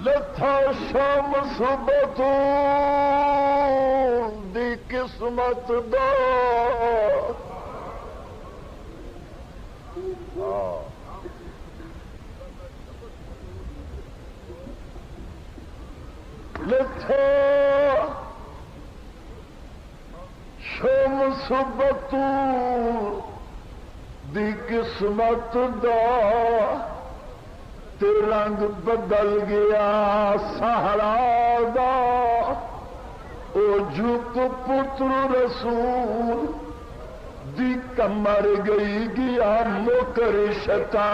لتھا شمس بطول دی قسمت دا لتھا شمس بطول دی قسمت دا تے رنگ بدل گیا سہرا دا او جھک پتر رسول دی کمر گئی گیا مکر شتا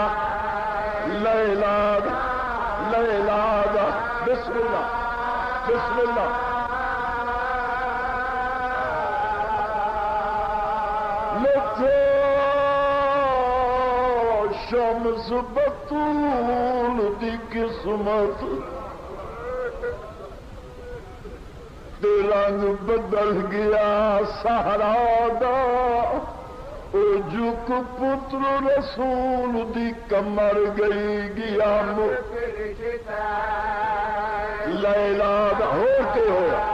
لیلا لیلا دا بسم اللہ بسم اللہ شمس بطول دی قسمت تے رنگ بدل گیا سہرا دا او جھک پتر رسول دی کمر گئی گیا لیلا دا ہو کے ہوا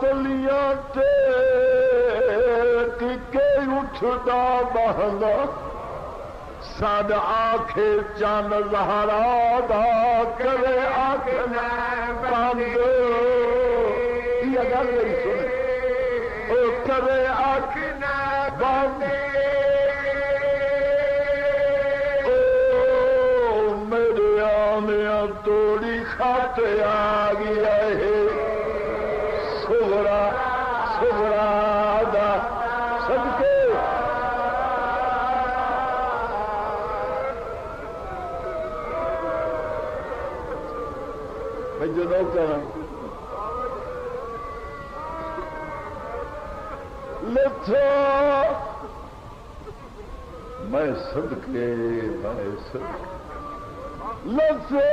تلیاں ٹیک کے اٹھدا بہندا سد آنکھے چند زہرا دا کرے آنکھنا بند یہ گل نہیں سنے او کرے آنکھنا بند او میرے آمیاں توڑی کھاتے آ گیا ہے سغرا سغرا دا صدقے میں جنو کروں لتھا میں صدقے لتھا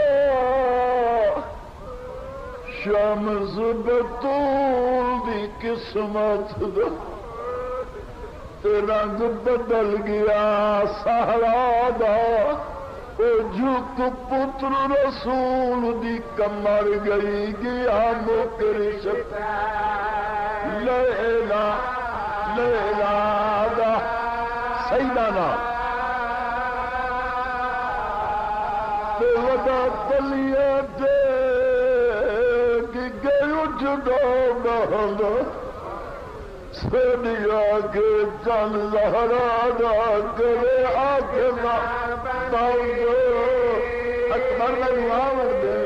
شمس بطول دی قسمت دا تے رنگ بدل گیا سہرا دا او جھک پتر رسول دی کمر گئی گیا مکر شتا لیلا لیلا دا سیدانا تے ودا تلیے دے بہندا سنیا کے چند زہرا دا کرے آنکھنا بند اکبر میں دعاور دے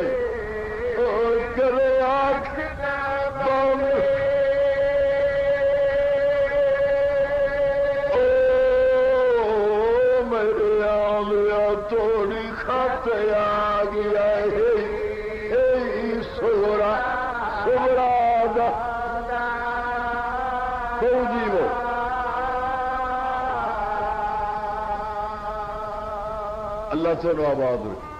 کرے آنکھنا بند او میرے آلیا توڑی کھاتے آ گیا ہے سورا سورا دا فوجی وہ اللہ سے نو آباد رہے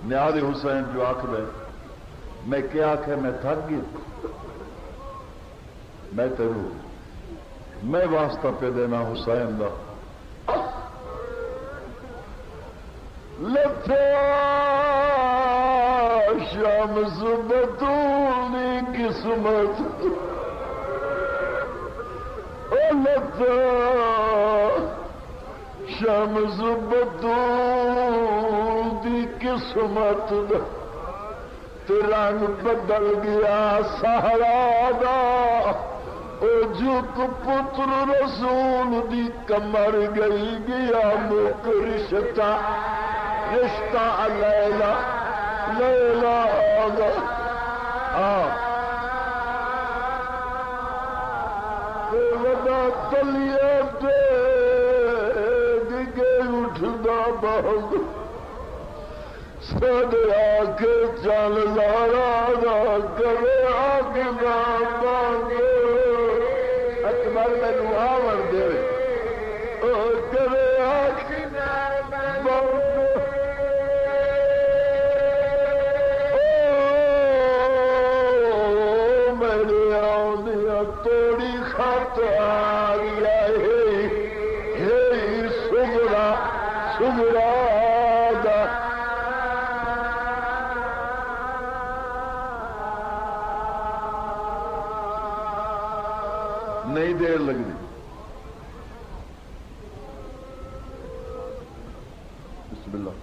نیاد حسین جو آنکھ میں کیا آنکھ ہے میں تھک گئی میں تیرو میں واسطہ پہ دینا حسین دا لتھا شمس بطول دی قسمت او لتھا شمس بطول دی قسمت تے رنگ بدل گیا سہرا دا او جھک پتر رسول دی کمر گئی گیا مکر رشتہ رشتہ لیلا لیلا آگا ودا تلیے دے اٹھدا بہنگ سد آکے چل لارا دا کرے آگنا بانگ اکبر میں نوآور دے کرے آگنا بانگ توڑی خط آ گیا ہے کہ نہیں؟ بسم اللہ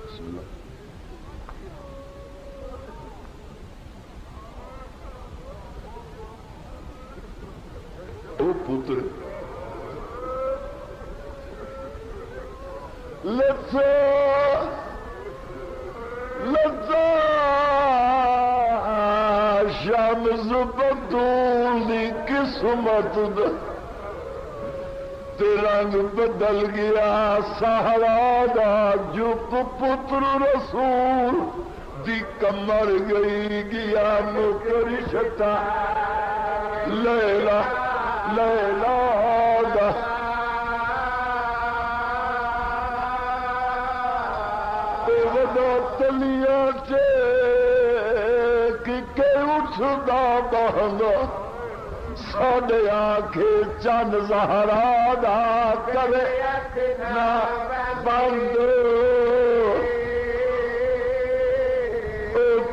بسم اللہ. او پتر لذا شمس بدول دی قسمت دا تے رنگ بدل گیا سہرا دا جو پتر رسول دی کمر گئی گیا نوکر شتا لیلا لیلا دا ودا تلیا کہ اٹھدا بہنگا ساڈے آنکھیں چند زہرا دا کرے نہ بند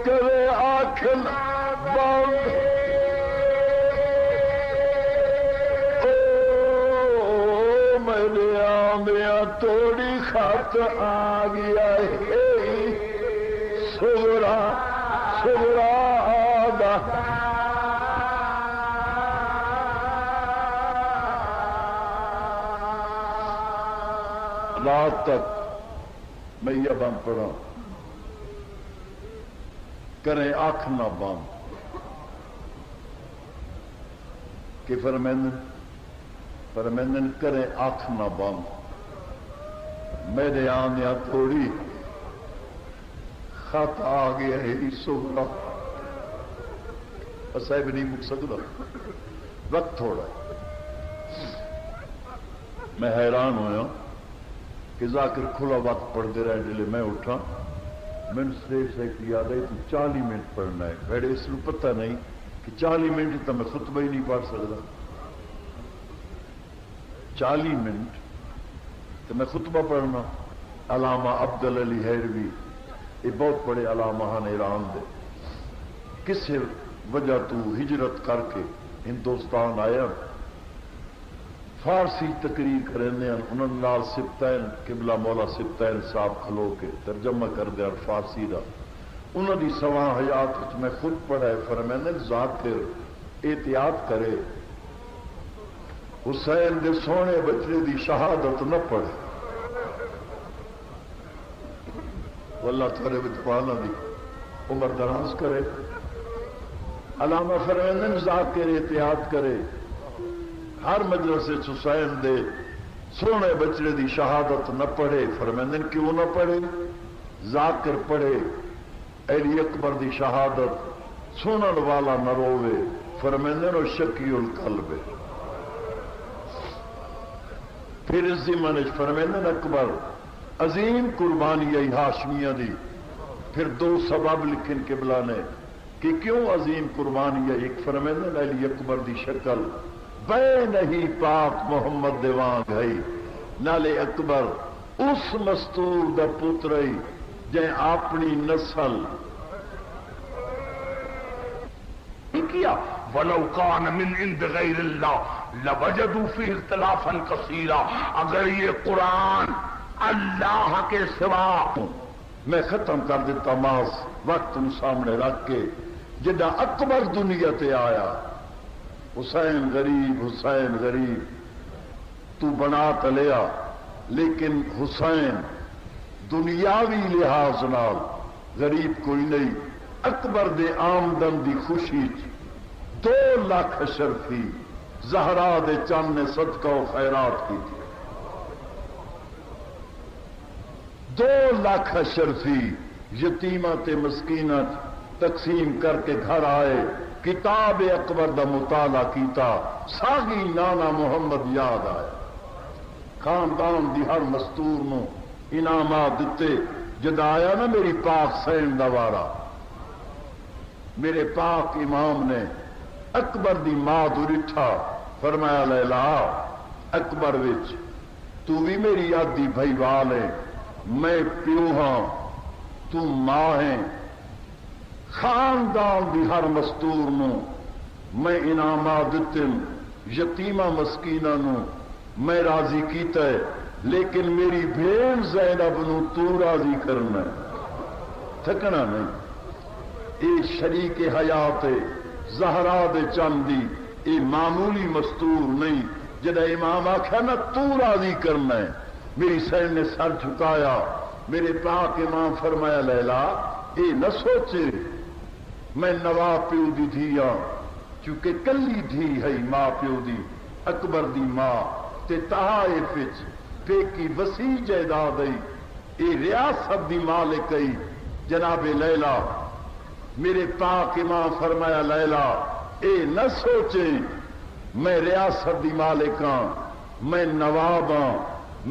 کرے آنکھ بند میرے آمیا توڑی خط آ گیا ہے سغرا سغرا دا رات تک میں یہ بند پڑھا کریں آنکھ نہ بند کہ فرمیندن کریں آنکھ نہ بند میرے آنیا تھوڑی خط آ گیا ہے سغرا صاحب نہیں مک سکتا وقت تھوڑا میں حیران ہوا کہ ذاکر کھلا وقت پڑھتے رہے جلے میں اٹھا میں نے سے یاد آئی تو 40 منٹ پڑھنا ہے میرے اس کو پتہ نہیں کہ 40 منٹ تو میں خطبہ ہی نہیں پڑھ سکتا 40 منٹ تو میں خطبہ پڑھنا. علامہ عبدل علی حیروی یہ بہت بڑے علامہ ہیں ایران دے کسے وجہ تو ہجرت کر کے ہندوستان آیا فارسی تقریر کرنے انہوں نے لال سبتین قبلہ مولا سبتین صاحب کھلو کے ترجمہ کر دیا فارسی دا انہوں نے سوا حیات میں خود پڑھا ہے فرمائے ذاکر احتیاط کرے حسین دے سونے بچے دی شہادت نہ پڑھے واللہ تھوڑے بچپانا دی عمر دراز کرے. علامہ فرمائے ذاکر احتیاط کرے ہر مجلس حسین دے سونے بچڑے دی شہادت نہ پڑھے. فرمائے کیوں نہ پڑھے؟ ذاکر پڑھے علی اکبر دی شہادت سنن والا نہ روے. فرمائے وہ شکی القلب. پھر اس زمانے فرمائے اکبر عظیم قربانی آئی ہاشمیہ دی. پھر 2 سبب لکھن قبلہ نے کہ کیوں عظیم قربانی ہے. ایک فرمائے علی اکبر دی شکل بے نہیں پاک محمد دیوان گئی نالے اکبر اس مستور دا پترئی جے اپنی نسل کیا وَلَوْ كَانَ مِنْ عِنْدِ غَيْرِ اللَّهِ لَوَجَدُوا فِيهِ اخْتِلَافًا كَثِيرًا. اگر یہ قرآن اللہ کے سوا. میں ختم کر دیتا ماس وقت سامنے رکھ کے جدہ اکبر دنیا تے آیا حسین غریب تو بنا تلیا لیکن حسین دنیاوی لحاظ نال غریب کوئی نہیں. اکبر دے آمدن دی خوشی 2 لاکھ اشرفی زہرا دے چند نے صدقہ و خیرات کی تھی. 2 لاکھ اشرفی یتیمہ تے مسکینہ تقسیم کر کے گھر آئے کتاب اکبر دا مطالعہ کیتا ساگی نانا محمد یاد آیا. خاندان دی ہر مستور نو انعامات دیتے. جدا آیا نا میری پاک سین دا وارا میرے پاک امام نے اکبر دی ماں تو رٹھا فرمایا لیلا اکبر وچ تو بھی میری آدھی بھائی وال ہے میں پیو ہاں تو ماں ہے. خاندان دی ہر مستور نو میں انعامات دیتے یتیمہ مسکینہ نو میں راضی کیتا ہے، لیکن میری بھیڑ زینب نو تو راضی کرنا ہے، تھکنا نہیں۔ اے شریک حیات زہرا دے چاندی، اے معمولی مستور نہیں، جدہ امام آکھا نا تو راضی کرنا ہے۔ میری سین نے سر جھکایا، میرے پاک امام فرمایا لیلا اے نہ سوچے میں نوا پیو دی دھیاں، چونکہ کلی دھی ہے ماں پیو دی، اکبر دی ماں تے طائف وچ پیکی وسیع جائیداد ہے، اے ریاست دی مالک ہے جناب لیلا۔ میرے پاک امام فرمایا لیلا اے نہ سوچے میں ریاست دی مالک ہاں، میں نواب ہاں،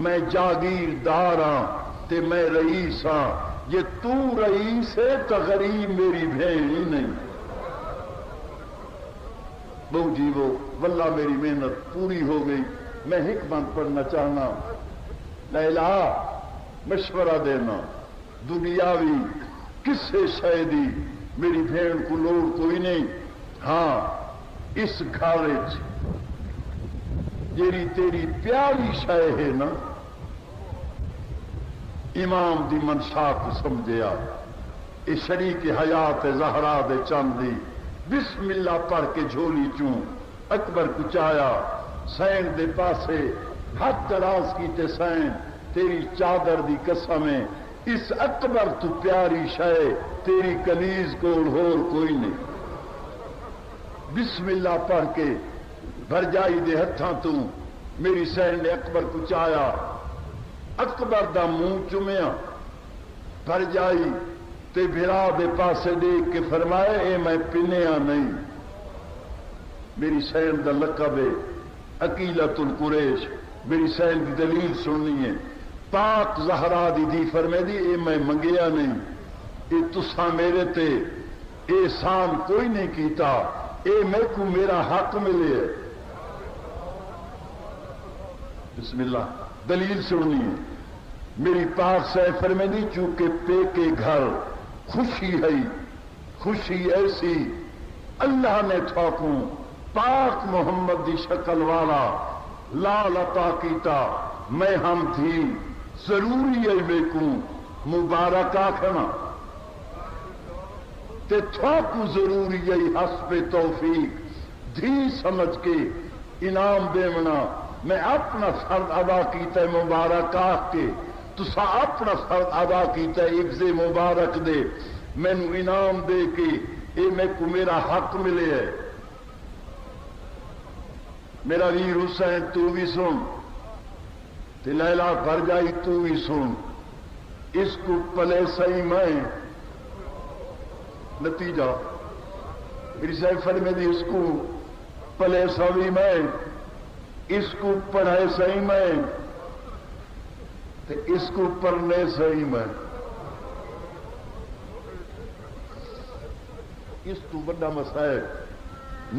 میں جاگیردار ہاں تے میں رئیس ہاں، یہ تو رئیس ہے تو غریب میری بھیڑ ہی نہیں۔ بہو جی وہ واللہ میری محنت پوری ہو گئی۔ میں حکمت پڑھنا چاہنا، لیلا مشورہ دینا، دنیاوی کسے شاید میری بھیڑ کو لوڑ کوئی نہیں، ہاں اس گھر جیری تیری پیاری شے ہے نا، امام دی منشا کو سمجھیا، اے شریک حیات زہرا دے چاندی، بسم اللہ پڑھ کے جھولی چوں اکبر کچایا، سین دے پاسے ہاتھ دراز کیتے سین تیری چادر دی قسمیں، اس اکبر تو پیاری شے تیری کنیز کول ہور کوئی نہیں۔ بسم اللہ پڑھ کے بھرجائی دے ہتھاں تو میری سین نے اکبر کچایا، اکبر دا منہ چومیا، بھرجائی تے بھرا دے پاسے دیکھ کے فرمائے اے میں پنیا نہیں۔ میری سین دا لقب ہے عقیلۃ القریش، میری سین دی دلیل سننی ہے، پاک زہرا دی فرمے دی اے میں منگیا نہیں، اے تساں میرے تے احسان کوئی نہیں کیتا، اے میں کو میرا حق ملے ہے۔ بسم اللہ دلیل سننی ہے، میری پاک سے فرمے دی چونکہ پے کے گھر خوشی ہے، خوشی ایسی اللہ نے تھاکوں پاک محمد دی شکل والا لال عطا کیتا، میں ہم تھی ضروری ہے میں کو مبارک آکھنا تے تھاکوں ضروری ہے حسب توفیق دھی سمجھ کے انعام دیونا۔ میں اپنا فرض ادا کیتا ہے مبارک آکھ کے، تسا اپنا فرض ادا کیتا ہے عفظ مبارک دے، میں نو انعام دے کے اے میں کو میرا حق ملے ہے۔ میرا ویر حسین تو بھی سن تے لیلا بھرجائی تو بھی سن، اس کو پلے صحیح میں نتیجہ میری سیفر میں دی اس کو پلے صحیح میں، اس کو پڑھے صحیح میں تے اس کو پڑھنے صحیح میں، اس تو بڑا مسائل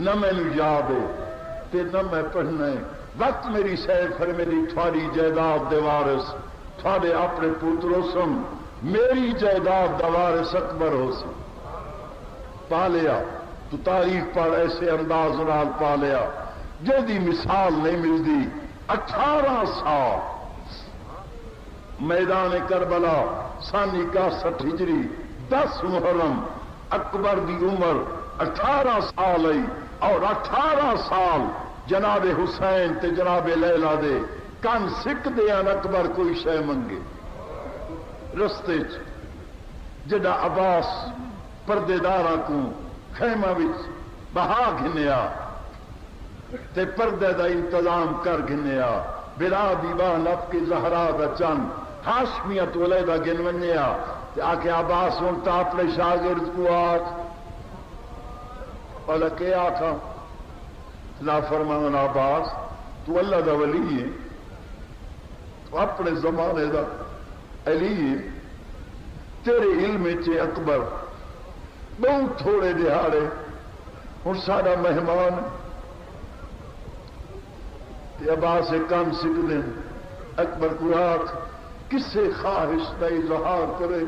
نہ میں نے یاد ہے تے نہ میں پڑھنا ہے۔ وقت میری سیفر میری تھوڑی جائیداد دے وارث تھوڑے اپنے پوتروں سن، میری جائیداد دا وارث اکبر ہو سن، پا لیا تو تاریخ پر ایسے انداز نال پا لیا جدی مثال نہیں ملتی۔ 18 سال میدان کربلا سن 61 ہجری 10 محرم، اکبر دی عمر 18 سال ہے، اور 18 سال جناب حسین تے جناب لیلا دے کن سکھ دیاں اکبر کوئی شے منگے۔ رستے جڑا عباس پردے داراں کو خیمہ وچ بہا گھنیا تے پردے دا انتظام کر گھنیا، بلا دیواہ نف کی زہرا دا چند ہاشمیت ولیدہ گن ونیا تے آکے عباس انتا اپنے شاگرد کو آکھ اولا کہ آکھا لا فرمان عباس تو اللہ دا ولی ہے، تو اپنے زمانے دا علی ہے، تیرے علم چے اکبر بہت تھوڑے دہاڑے ہن سارا مہمان تے عباس سے کام سکھ دیں۔ اکبر کو آکھ کسے خواہش کا اظہار کرے،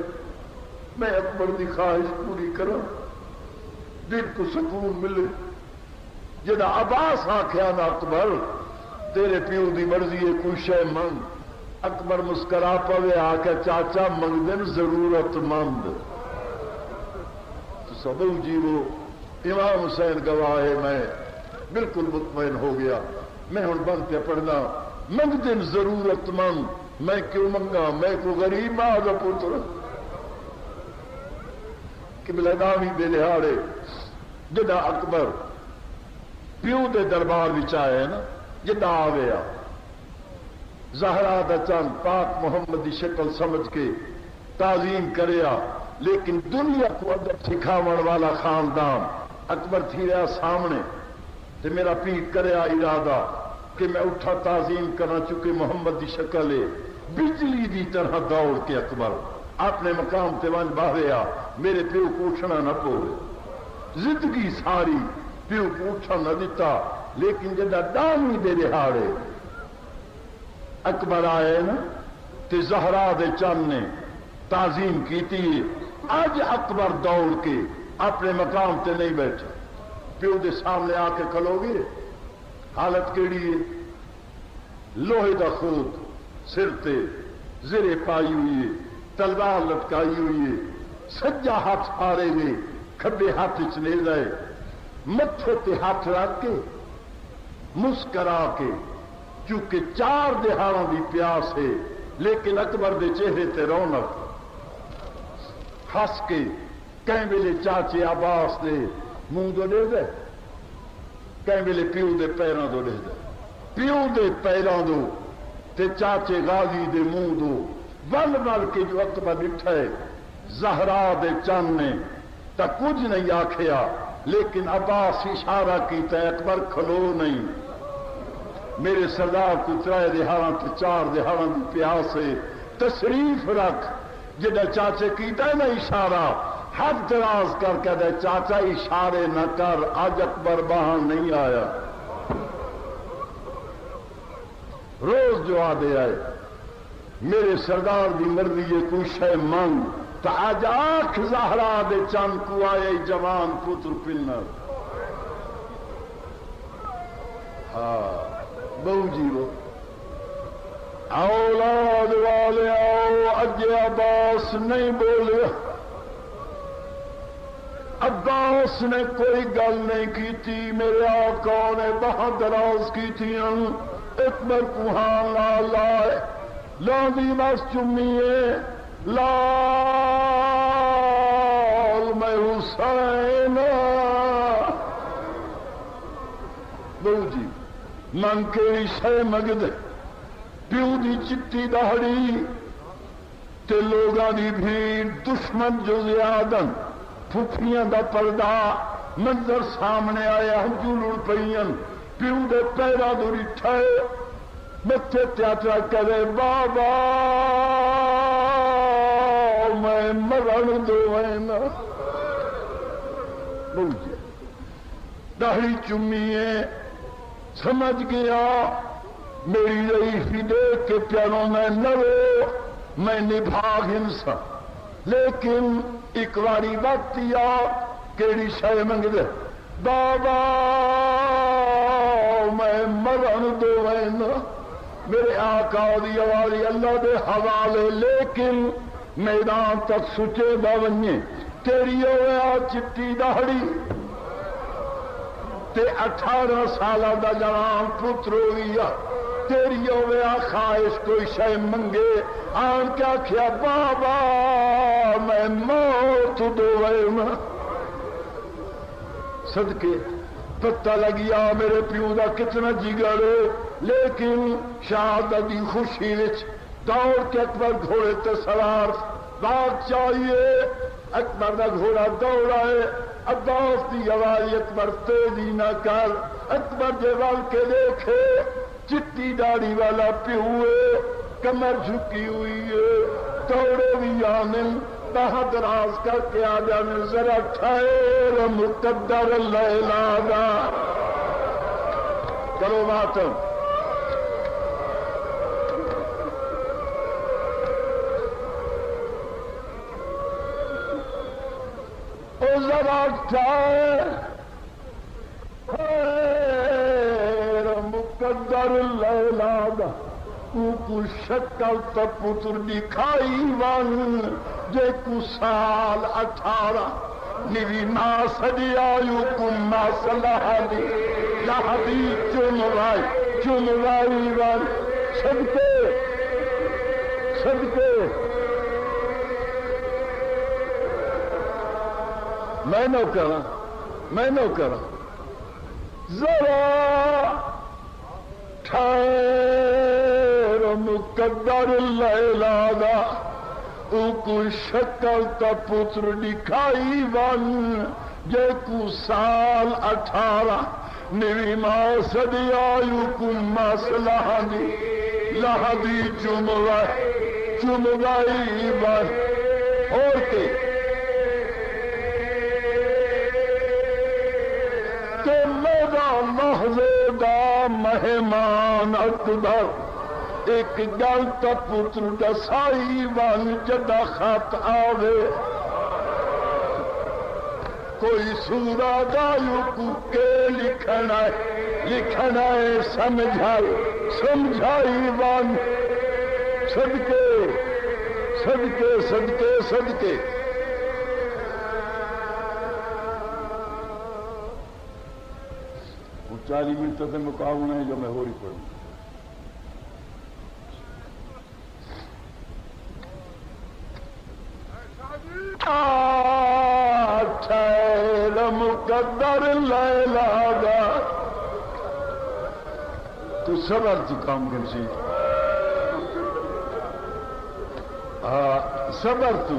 میں اکبر دی خواہش پوری کروں، دل کو سکون ملے۔ جدا عباس آخیا نا اکبر تیرے پیو دی مرضی ہے کوئی شے منگ. اکبر مسکرا پوے آ کے چاچا منگدن ضرورت مند. تو سبو جی وہ امام حسین گواہ ہے. میں بالکل مطمئن ہو گیا. میں ہوں بند پہ پڑھنا منگدن ضرورت مند. میں کیوں منگا؟ میں کو غریب ماں دا پتر قبلہ نامی دے لہاڑے جدا اکبر پیو دے دربار وچ آئے نا جدا آویا زہرا دا چند پاک محمد دی شکل سمجھ کے تعظیم کریا. لیکن دنیا کو ادب سکھاون والا خاندان اکبر تھی رہا سامنے تے میرا پیٹ کریا ارادہ کہ میں اٹھا تعظیم کرنا چکے محمد دی شکل ہے. بجلی دی طرح دوڑ کے اکبر اپنے مقام تے ون باہیا. میرے پیو کو اٹھنا نہ پوے. زندگی ساری پیو کو اٹھا نہ دیتا. لیکن جدا ڈامی دے دہاڑے اکبر آئے نا تے زہرا دے چند نے تعظیم کی تھی. اج اکبر دوڑ کے اپنے مقام تے نہیں بیٹھا. پیو دے سامنے آ کے کھلو گے. حالت کیڑی ہے؟ لوہے دا خود سر تے زرے پائی ہوئی ہے, تلوار لٹکائی ہوئی ہے, سجا ہاتھ پارے ہوئے, کھبے ہاتھ چلے جائے, متھے تے ہاتھ رکھ کے مسکرا کے, چونکہ 4 دہاڑوں دی پیاس ہے. لیکن اکبر دے چہرے تے رونق. ہس کے کہیں ویلے چاچے عباس دے منہ دو دے دے, کہیں ویلے پیو دے پیراں دو دے دے. پیو دے پیراں دو تے چاچے غازی دے منہ دو. ول ول کے جو اکبر ڈٹھے زہرا دے چند نے تا کچھ نہیں آکھیا. لیکن عباس اشارہ کیتا ہے اکبر کھلو نہیں. میرے سردار کو 3 دہاڑاں تے 4 دہاڑاں دی پیاس ہے. تشریف رکھ. جدہ چاچے کیتا ہے نا اشارہ, ہاتھ دراز کر کے دے چاچا اشارے نہ کر, آج اکبر باہر نہیں آیا. روز جو آدھے آئے میرے سردار دی مرضی ہے کوئی شے منگ, تو آج آنکھ زہرا دے چند کو آئے جوان پتر پنر. ہاں بہو جی وہ اولاد والے آؤ. اج عباس نہیں بولے. عباس نے کوئی گل نہیں کی تھی. میرے آقا نے باہ دراز کی تھی. اکبر کو ہاں لا لائے لاندی مس چمیے لال میں حسین. بہو جی من کیڑی شے مگد پیو دی چٹی دہڑی تے لوگاں دی بھیڑ, دشمن جو زیادن, پھپھیاں دا پردہ, منظر سامنے آیا ہنجو لڑ پئیاں. پیو دے پیرا دو ڈٹھائے متھے تیاترا کرے بابا میں مرن دو ہے نا. دہڑی چمیے سمجھ گیا میری ضعیفی دیکھ کے پیاروں میں نرو میں نبھا ہنسا. لیکن ایک باری وقت یا کیڑی شے منگ دے بابا میں مرن دو ہے نا. میرے آقا دی آوازی اللہ دے حوالے. لیکن میدان تک سچے باونیے تیری ہویا چٹی دہڑی تے 18 سالہ دا جوان پتر ہویا. تیری ہویا خواہش کوئی شے منگے آن کیا کیا بابا میں موت دو ہے نا. صدقے پتہ لگیا میرے پیو دا کتنا جگر. لیکن شہادت دی خوشی وچ دوڑ کے اکبر گھوڑے تے سوار باغ چاہیے. اکبر دا گھوڑا دوڑائے. عباس دی آواز اکبر تیزی نہ کر. اکبر جے وال کے دیکھے چٹی داڑھی والا پیو ہے, کمر جھکی ہوئی ہے, دوڑے بھی آنے باہ دراز کر کے آ جانے. ذرا ٹھہر مقدر لیلا دا کرو ماتم. او ذرا ٹھہر مقدر لیلا دا کو شکل تا پتر دکھائی ون جے کو سال 18 نوی ماں سدی آیو کم مسلح دی لہدی چنوائی ون صدقے میں نو کرا ذرا ٹھہر مقدر لیلا دا کو شکل تا پتر دکھائی ون جے کو سال 18 نوی ماں سدی آیو کم مسلح دی لہدی چمرائی ون اور کے میرا محضے دا مہمان اکبر ایک گل تا پتر دسائی ون جدا خط آوے کوئی سورہ گایو کو کے لکھنا ہے سمجھائی ون صدقے وہ 40 منٹ سے مقابلہ ہے جو میں ہو رہی پڑھوں ٹھہر مقدر لیلا دا تو صبر تو کام کر سی صبر تو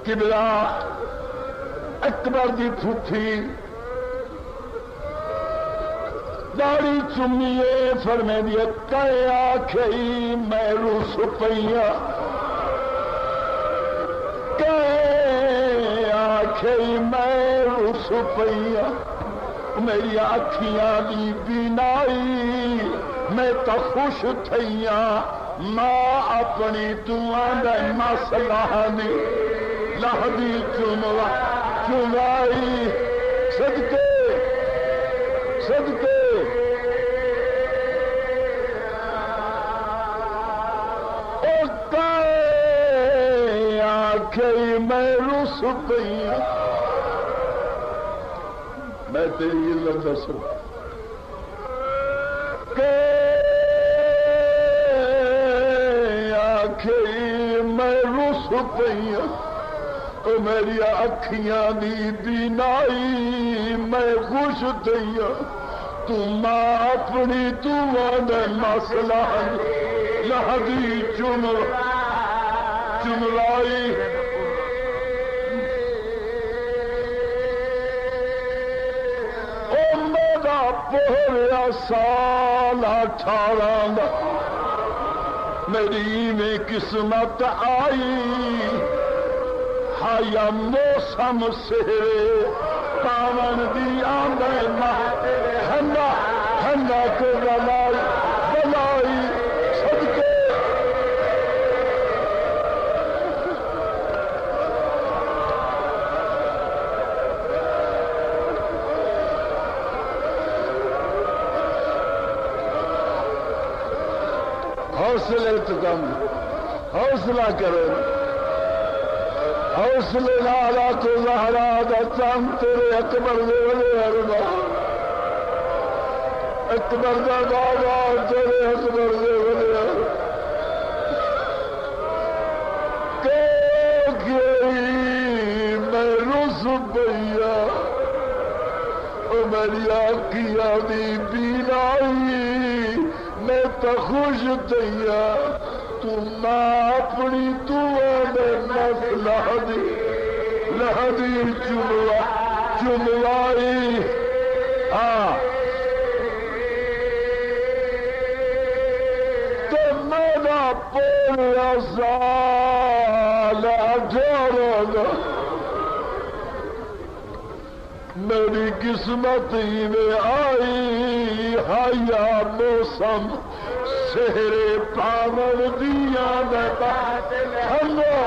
قبلہ اکبر دی پھوپھی داڑی چمیے فرمے دیا کہے آکھئی میں روس پئیاں کہے آکھئی میں روس پئیاں میری آکھیاں دی بینائی میں تا خوش تھیاں ماں اپنی دعاں دے مسلح دی لہدی چمرائی صدقے آکھئی میں رس پئیاں میں تیری علت دسوں آکھئی میں رس پئیاں میری اکھیاں دی بینائی میں خوش تھیاں تو ماں اپنی دعا دے مسلح لہدی چمرائی او میرا پورا سال 18 دا میری میں قسمت آئی یا موسم سہرے پاون دی آمدے ہنگا کو بلائی صدقے حوصلہ کرو حوصلے لالا کو زہرا دا چم تیرے اکبر دے ولے اربا اکبر دا بابا تیرے اکبر دے ولے میں رس پئیا میری آنکھیاں دی بینائی میں تو خوش تھیا تم اپنی دعا دے مسلح دی لہدی چموائی تو میرا پورا سال 18 میری قسمت ہی میں آئی حیا موسم سہرے پاون دیا میں ہنگا